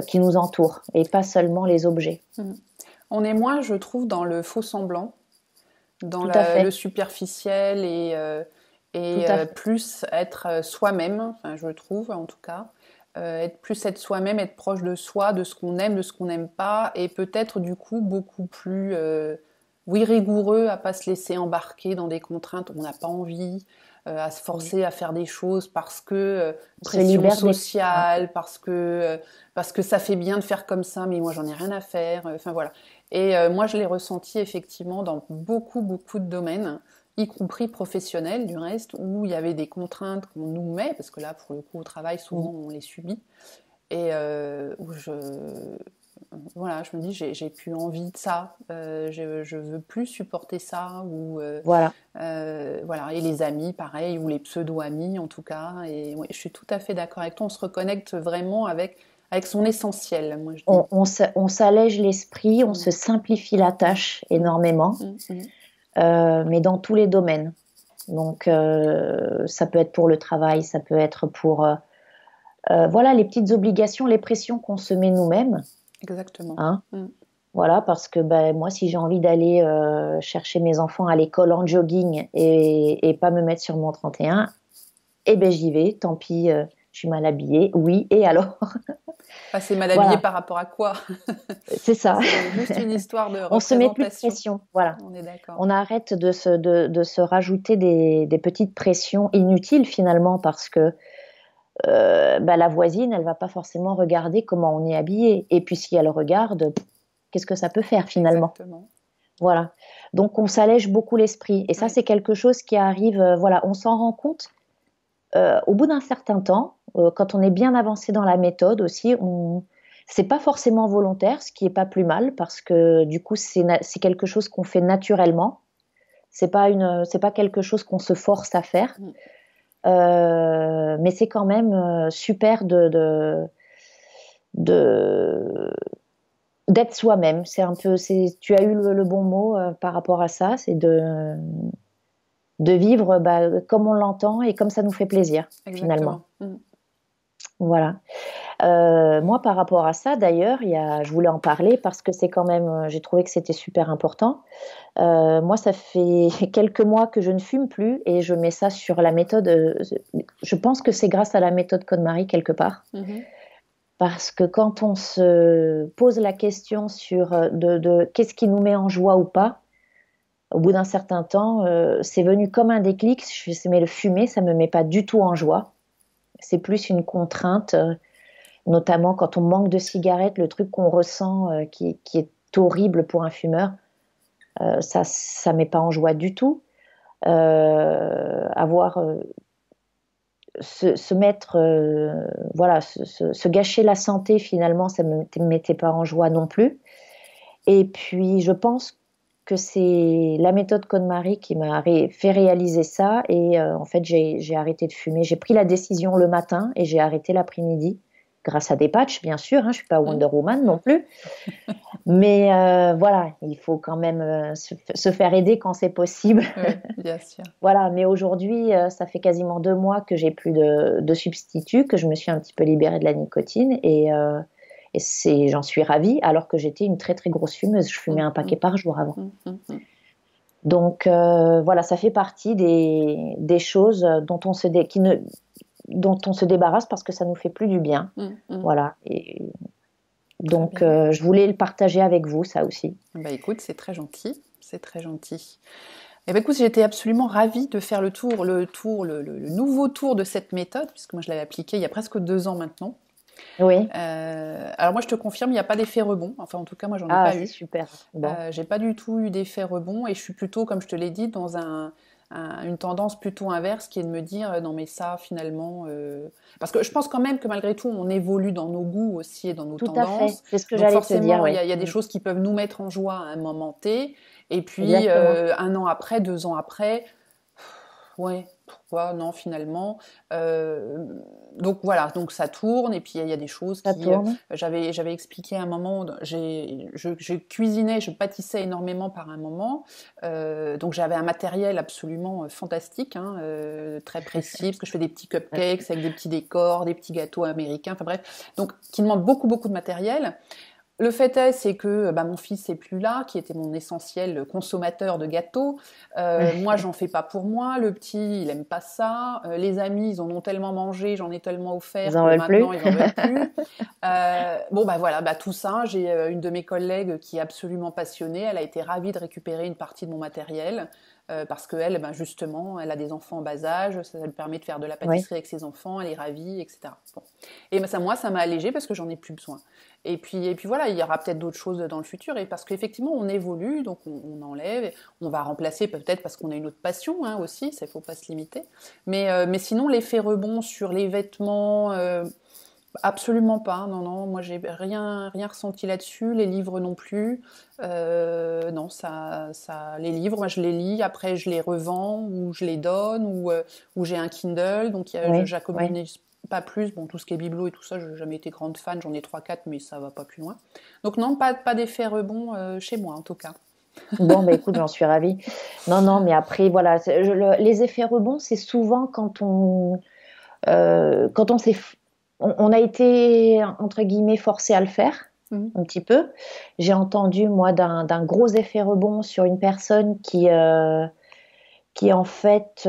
qui nous entourent et pas seulement les objets. On est moins, je trouve, dans le faux semblant, dans le superficiel et plus être soi-même, enfin, je trouve en tout cas, être soi-même, être proche de soi, de ce qu'on aime, de ce qu'on n'aime pas, et peut-être du coup beaucoup plus rigoureux à pas se laisser embarquer dans des contraintes où on n'a pas envie, à se forcer à faire des choses parce que pression sociale, parce que ça fait bien de faire comme ça, mais moi j'en ai rien à faire, enfin voilà. Et moi je l'ai ressenti effectivement dans beaucoup de domaines, y compris professionnels du reste, où il y avait des contraintes qu'on nous met, parce que là pour le coup au travail souvent on les subit, et où je me dis j'ai plus envie de ça, je veux plus supporter ça, ou voilà, et les amis pareil, ou les pseudo-amis en tout cas, et ouais, je suis tout à fait d'accord avec toi, on se reconnecte vraiment avec son essentiel, moi je dis. On s'allège l'esprit, on se simplifie la tâche énormément, mais dans tous les domaines. Donc, ça peut être pour le travail, ça peut être pour voilà, les petites obligations, les pressions qu'on se met nous-mêmes. Exactement. Hein. Voilà, parce que ben, moi, si j'ai envie d'aller chercher mes enfants à l'école en jogging et pas me mettre sur mon 31, eh ben j'y vais, tant pis, je suis mal habillée, oui, et alors? Ah, c'est mal habillé Voilà, par rapport à quoi? c'est ça. C'est juste une histoire de On se met plus de représentation. pression, voilà. On est d'accord. On arrête de se rajouter des petites pressions inutiles finalement, parce que bah, la voisine, elle va pas forcément regarder comment on est habillé. Et puis si elle regarde, qu'est-ce que ça peut faire finalement? Exactement. Voilà. Donc on s'allège beaucoup l'esprit. Et ça, Oui. c'est quelque chose qui arrive, voilà, on s'en rend compte au bout d'un certain temps, quand on est bien avancé dans la méthode aussi. C'est pas forcément volontaire, ce qui est pas plus mal, parce que du coup, c'est quelque chose qu'on fait naturellement. C'est pas quelque chose qu'on se force à faire. Mais c'est quand même super de d'être soi-même. C'est un peu, tu as eu le bon mot par rapport à ça, c'est de vivre bah, comme on l'entend et comme ça nous fait plaisir, finalement. Exactement. Voilà. Moi, par rapport à ça, d'ailleurs, je voulais en parler parce que c'est quand même, j'ai trouvé que c'était super important. Moi, ça fait quelques mois que je ne fume plus et je mets ça sur la méthode. Je pense que c'est grâce à la méthode KonMari quelque part. Parce que quand on se pose la question sur de qu'est-ce qui nous met en joie ou pas, au bout d'un certain temps, c'est venu comme un déclic. Je me suis dit, mais le fumer, ça me met pas du tout en joie. C'est plus une contrainte, notamment quand on manque de cigarettes, le truc qu'on ressent qui est horrible pour un fumeur. Ça met pas en joie du tout. Avoir se mettre, voilà, se gâcher la santé finalement, ça me mettait pas en joie non plus. Et puis je pense que c'est la méthode KonMari qui m'a fait réaliser ça. Et en fait, j'ai arrêté de fumer. J'ai pris la décision le matin et j'ai arrêté l'après-midi, grâce à des patchs, bien sûr. Hein, je suis pas Wonder Woman non plus. Mais voilà, il faut quand même se faire aider quand c'est possible. Oui, bien sûr. Voilà, mais aujourd'hui, ça fait quasiment 2 mois que j'ai plus de substitut, que je me suis un petit peu libérée de la nicotine j'en suis ravie, alors que j'étais une très très grosse fumeuse. Je fumais un paquet par jour avant. Donc voilà, ça fait partie des choses dont on se débarrasse parce que ça nous fait plus du bien. Voilà. Et donc je voulais le partager avec vous, ça aussi. Bah écoute, c'est très gentil, c'est très gentil. Eh ben écoute, j'étais absolument ravie de faire le nouveau tour de cette méthode, puisque moi je l'avais appliquée il y a presque 2 ans maintenant. Oui. Alors moi je te confirme, il n'y a pas d'effet rebond. Enfin en tout cas moi j'en ai pas eu. Ah, c'est super. Bon. J'ai pas du tout eu d'effet rebond et je suis plutôt, comme je te l'ai dit, dans une tendance plutôt inverse qui est de me dire non mais ça finalement... Parce que je pense quand même que malgré tout on évolue dans nos goûts aussi et dans nos tout tendances. À fait. C'est ce que Donc j'allais te dire. forcément il y a des choses qui peuvent nous mettre en joie à un moment T et puis 1 an après, 2 ans après... Ouais, pourquoi non finalement. Donc voilà, donc ça tourne et puis il y a des choses ça tourne. J'avais expliqué à un moment, je cuisinais, je pâtissais énormément par un moment, donc j'avais un matériel absolument fantastique, hein, très précis, parce que je fais des petits cupcakes avec des petits décors, des petits gâteaux américains, enfin bref, donc qui demande beaucoup de matériel. Le fait est, c'est que mon fils n'est plus là, qui était mon essentiel consommateur de gâteaux. Moi, j'en fais pas pour moi. Le petit, il aime pas ça. Les amis, ils en ont tellement mangé, j'en ai tellement offert que maintenant, ils en veulent plus. Voilà, tout ça. J'ai une de mes collègues qui est absolument passionnée. Elle a été ravie de récupérer une partie de mon matériel. Parce qu'elle, justement, elle a des enfants en bas âge, ça lui permet de faire de la pâtisserie avec ses enfants, elle est ravie, etc. Bon. Et moi, ça m'a allégée parce que j'en ai plus besoin. Et puis voilà, il y aura peut-être d'autres choses dans le futur, et parce qu'effectivement, on évolue, donc on enlève, on va remplacer peut-être parce qu'on a une autre passion hein, aussi, ça ne faut pas se limiter. Mais sinon, l'effet rebond sur les vêtements... absolument pas, non, moi j'ai rien ressenti là-dessus, les livres non plus, non, les livres, moi je les lis, après je les revends, ou je les donne, ou j'ai un Kindle, donc j'accumule pas plus, bon tout ce qui est biblo et tout ça, je n'ai jamais été grande fan, j'en ai 3-4, mais ça va pas plus loin. Donc non, pas d'effet rebond chez moi en tout cas. Bon, bah écoute, j'en suis ravie. Non, non, mais après, voilà, les effets rebonds, c'est souvent quand on s'est, on a été, entre guillemets, forcé à le faire, Mhm. un petit peu. J'ai entendu, moi, d'un gros effet rebond sur une personne qui en fait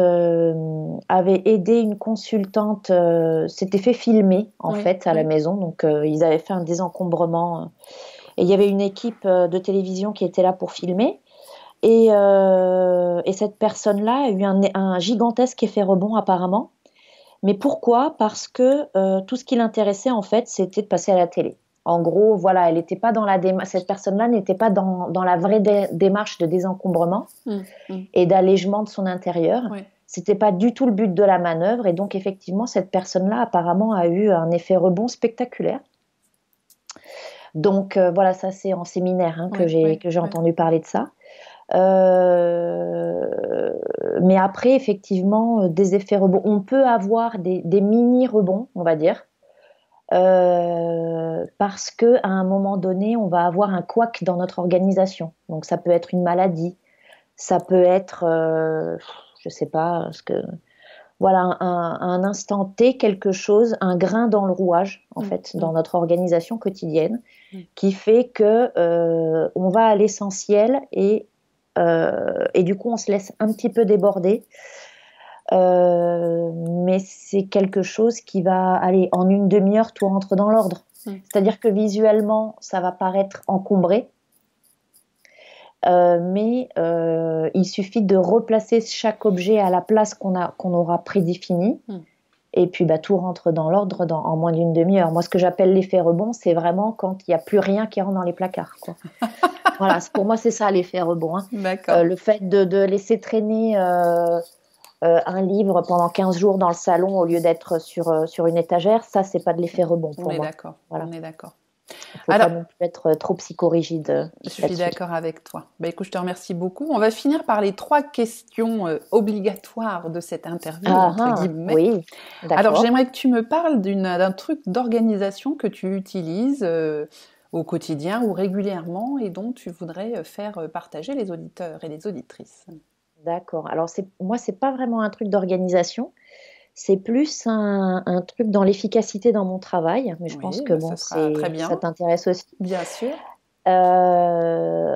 avait aidé une consultante, s'était fait filmer en Oui, fait à la oui, maison, donc ils avaient fait un désencombrement et il y avait une équipe de télévision qui était là pour filmer et cette personne-là a eu un gigantesque effet rebond apparemment. Mais pourquoi? Parce que tout ce qui l'intéressait en fait, c'était de passer à la télé. En gros, voilà, elle n'était pas dans la cette personne-là n'était pas dans la vraie démarche de désencombrement mm, mm, et d'allègement de son intérieur. oui, C'était pas du tout le but de la manœuvre et donc effectivement cette personne-là apparemment a eu un effet rebond spectaculaire. Donc voilà, ça c'est en séminaire hein, oui, oui, que j'ai oui. entendu parler de ça. Euh, mais après effectivement des effets rebonds, on peut avoir des mini rebonds, on va dire. Parce que à un moment donné, on va avoir un couac dans notre organisation. Donc ça peut être une maladie, ça peut être, je sais pas, ce que voilà, un instant T, quelque chose, un grain dans le rouage, en Mm, fait, dans mm, notre organisation quotidienne, mm. qui fait que on va à l'essentiel et du coup, on se laisse un petit peu déborder. Mais c'est quelque chose qui va aller en une demi-heure, tout rentre dans l'ordre. Mm. C'est-à-dire que visuellement, ça va paraître encombré, mais il suffit de replacer chaque objet à la place qu'on aura prédéfinie. Mm. Et puis bah, tout rentre dans l'ordre en moins d'une demi-heure. Moi, ce que j'appelle l'effet rebond, c'est vraiment quand il n'y a plus rien qui rentre dans les placards, quoi. Voilà, pour moi, c'est ça l'effet rebond. Hein. D'accord. Le fait de laisser traîner un livre pendant 15 jours dans le salon au lieu d'être sur une étagère, ça, c'est pas de l'effet rebond On pour est moi. d'accord. Voilà. On est d'accord. Il faut Alors, pas non plus être trop psychorigide je suis là-dessus. d'accord avec toi. Bah, écoute, je te remercie beaucoup. On va finir par les 3 questions obligatoires de cette interview, Ah, entre ah, guillemets. oui, Alors, d'accord. j'aimerais que tu me parles d'un truc d'organisation que tu utilises au quotidien ou régulièrement et dont tu voudrais faire partager les auditeurs et les auditrices. D'accord. Alors, moi, c'est pas vraiment un truc d'organisation. C'est plus un truc dans l'efficacité dans mon travail. Mais je pense Oui, que bah, ça bon, sera très ça bien, t'intéresse aussi. bien sûr.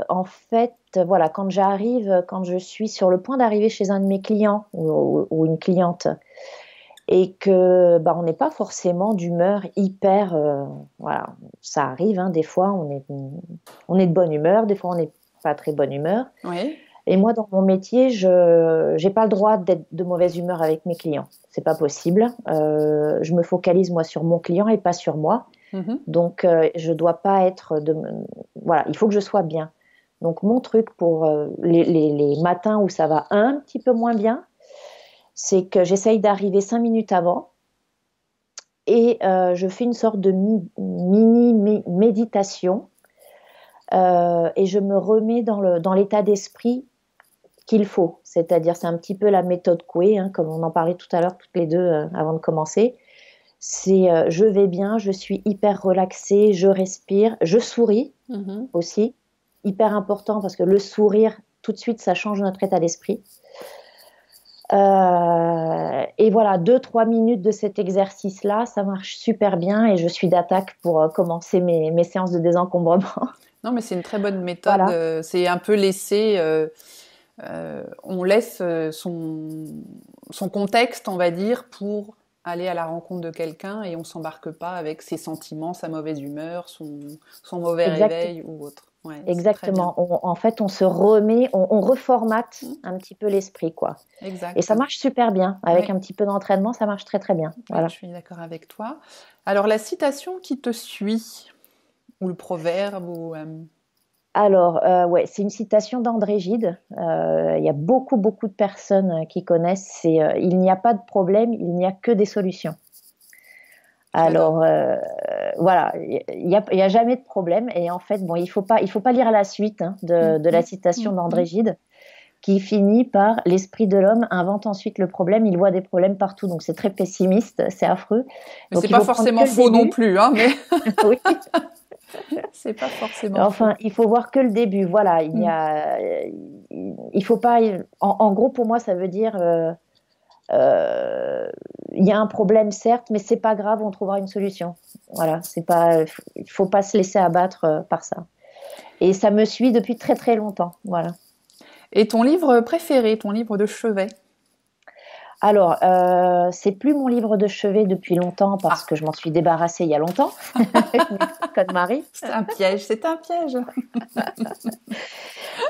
En fait, voilà, quand je suis sur le point d'arriver chez un de mes clients ou une cliente, et que bah, on n'est pas forcément d'humeur hyper, voilà, ça arrive, hein, des fois on est de bonne humeur, des fois on n'est pas très bonne humeur. Oui. Et moi, dans mon métier, je n'ai pas le droit d'être de mauvaise humeur avec mes clients. C'est pas possible. Je me focalise moi sur mon client et pas sur moi. Mhm. Donc, je dois pas être voilà, il faut que je sois bien. Donc, mon truc pour les matins où ça va un petit peu moins bien, c'est que j'essaye d'arriver 5 minutes avant et je fais une sorte de mini méditation et je me remets dans l'état d'esprit qu'il faut. C'est-à-dire, c'est un petit peu la méthode Coué, hein, comme on en parlait tout à l'heure, toutes les deux, avant de commencer. C'est je vais bien, je suis hyper relaxée, je respire, je souris Mhm. aussi. Hyper important parce que le sourire, tout de suite, ça change notre état d'esprit. Et voilà, 2-3 minutes de cet exercice-là, ça marche super bien et je suis d'attaque pour commencer mes séances de désencombrement. Non, mais c'est une très bonne méthode. Voilà, C'est un peu laisser, on laisse son contexte, on va dire, pour aller à la rencontre de quelqu'un et on s'embarque pas avec ses sentiments, sa mauvaise humeur, son mauvais exact, réveil ou autre. Ouais, c'est très bien. exactement. En fait, on se remet, on reformate Mm. un petit peu l'esprit, quoi. Et ça Exact. marche super bien. Avec Ouais, un petit peu d'entraînement, ça marche très très bien. ouais, je Voilà. suis d'accord avec toi. Alors, la citation qui te suit, ou le proverbe, ou Alors, ouais, c'est une citation d'André Gide. Il y a beaucoup, beaucoup de personnes qui connaissent. C'est il n'y a pas de problème, il n'y a que des solutions. je l'adore. Alors, voilà, il y a jamais de problème. Et en fait, bon, il faut pas lire la suite hein, Mm, de la mm, citation mm, d'André mm. Gide, qui finit par l'esprit de l'homme invente ensuite le problème. Il voit des problèmes partout. Donc, c'est très pessimiste, c'est affreux. Mais c'est Donc, il pas faut prendre que forcément le faux non début. plus, hein, mais Oui. C'est pas forcément Enfin, faux. il faut voir que le début. Voilà, Mm. il faut pas. En gros, pour moi, ça veut dire, euh, il y a un problème certes, mais c'est pas grave, on trouvera une solution. Voilà, c'est pas, il faut pas se laisser abattre par ça. Et ça me suit depuis très très longtemps. Voilà. Et ton livre préféré, ton livre de chevet? Alors, c'est plus mon livre de chevet depuis longtemps parce Ah, que je m'en suis débarrassée il y a longtemps. Code Marie. c'est un piège, c'est un piège.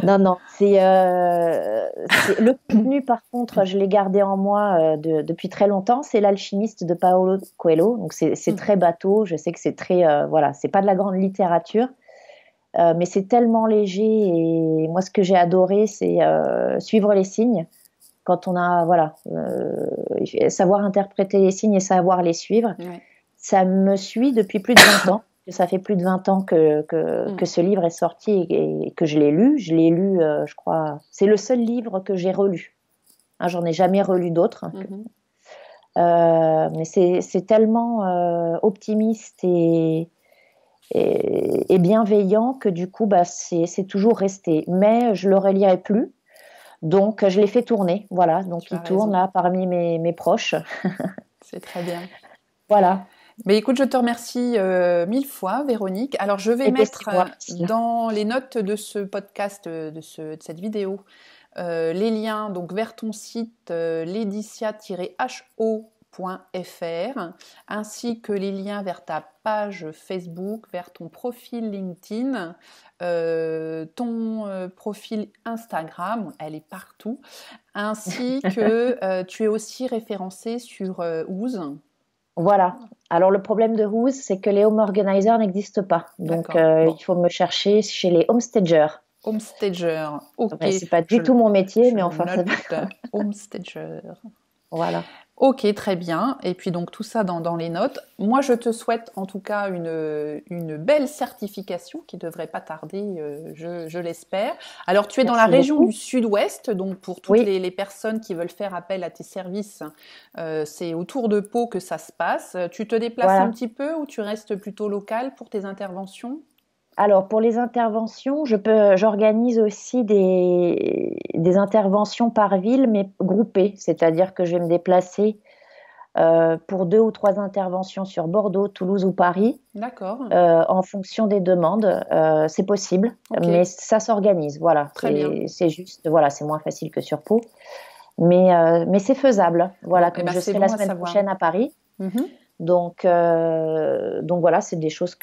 Non, non, c'est le contenu. Par contre, je l'ai gardé en moi depuis très longtemps. C'est L'Alchimiste de Paolo Coelho. Donc, c'est Mm. très bateau. Je sais que c'est très, voilà, c'est pas de la grande littérature, mais c'est tellement léger. Et moi, ce que j'ai adoré, c'est suivre les signes. Quand on a, voilà, savoir interpréter les signes et savoir les suivre. Ouais. Ça me suit depuis plus de 20 ans. Ça fait plus de 20 ans Mm. que ce livre est sorti et que je l'ai lu. Je l'ai lu, je crois. C'est le seul livre que j'ai relu. Hein, j'en ai jamais relu d'autres. Mhm. Mais c'est tellement optimiste et bienveillant que du coup, bah, c'est toujours resté. Mais je le relirai plus. Donc, je l'ai fait tourner. Voilà. Donc, Tu as il tourne raison, là parmi mes proches. c'est très bien. Voilà. Mais écoute, je te remercie mille fois, Véronique. Alors, je vais Et bien, c'est mettre moi, Priscilla. dans les notes de ce podcast, de cette vidéo, les liens donc vers ton site laetitia-ho.fr, ainsi que les liens vers ta page Facebook, vers ton profil LinkedIn, ton profil Instagram, elle est partout, ainsi que tu es aussi référencé sur Ooze. Voilà. Alors le problème de Who's, c'est que les home organizers n'existent pas. Donc D'accord. Bon, il faut me chercher chez les homestagers. homestager. Ok, Ouais, c'est pas du je, tout mon métier, je mais le enfin note. Homestager. voilà. Ok, très bien. Et puis donc tout ça dans les notes. Moi, je te souhaite en tout cas une belle certification qui devrait pas tarder, je l'espère. Alors, tu es dans la Merci région du beaucoup. Sud-Ouest, donc pour toutes Oui, les personnes qui veulent faire appel à tes services, c'est autour de Pau que ça se passe. Tu te déplaces un voilà. petit peu ou tu restes plutôt local pour tes interventions? Alors pour les interventions, j'organise aussi des interventions par ville, mais groupées. C'est-à-dire que je vais me déplacer pour 2 ou 3 interventions sur Bordeaux, Toulouse ou Paris. D'accord. En fonction des demandes, c'est possible, Ok, mais ça s'organise. Voilà, très bien. c'est juste, voilà, c'est moins facile que sur Pau, mais c'est faisable. Voilà, Bon, eh comme ben je c'est serai la bon à semaine savoir. prochaine à Paris, Mhm. donc voilà, c'est des choses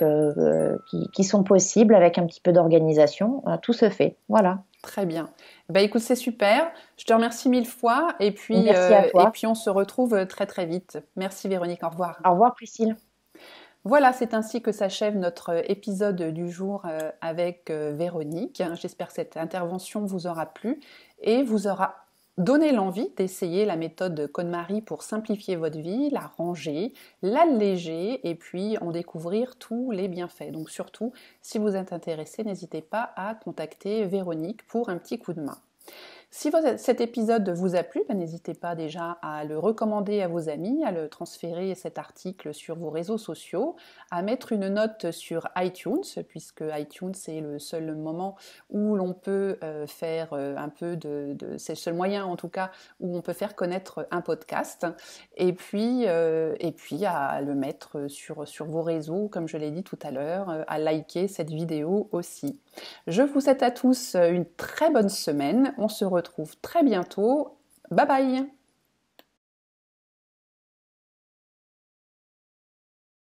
qui sont possibles avec un petit peu d'organisation. Tout se fait. Voilà. Très bien. Bah écoute, c'est super. Je te remercie mille fois Merci à et toi. puis on se retrouve très très vite. Merci Véronique, au revoir. Au revoir, Priscille. Voilà, c'est ainsi que s'achève notre épisode du jour avec Véronique. J'espère que cette intervention vous aura plu et vous aura donné l'envie d'essayer la méthode KonMari pour simplifier votre vie, la ranger, l'alléger et puis en découvrir tous les bienfaits. Donc surtout, si vous êtes intéressé, n'hésitez pas à contacter Véronique pour un petit coup de main. Si cet épisode vous a plu, n'hésitez pas déjà à le recommander à vos amis, à le transférer cet article sur vos réseaux sociaux, à mettre une note sur iTunes, puisque iTunes c'est le seul moment où l'on peut faire un peu c'est le seul moyen en tout cas où on peut faire connaître un podcast, et puis à le mettre sur vos réseaux, comme je l'ai dit tout à l'heure, à liker cette vidéo aussi. Je vous souhaite à tous une très bonne semaine. On se retrouve très bientôt. Bye bye!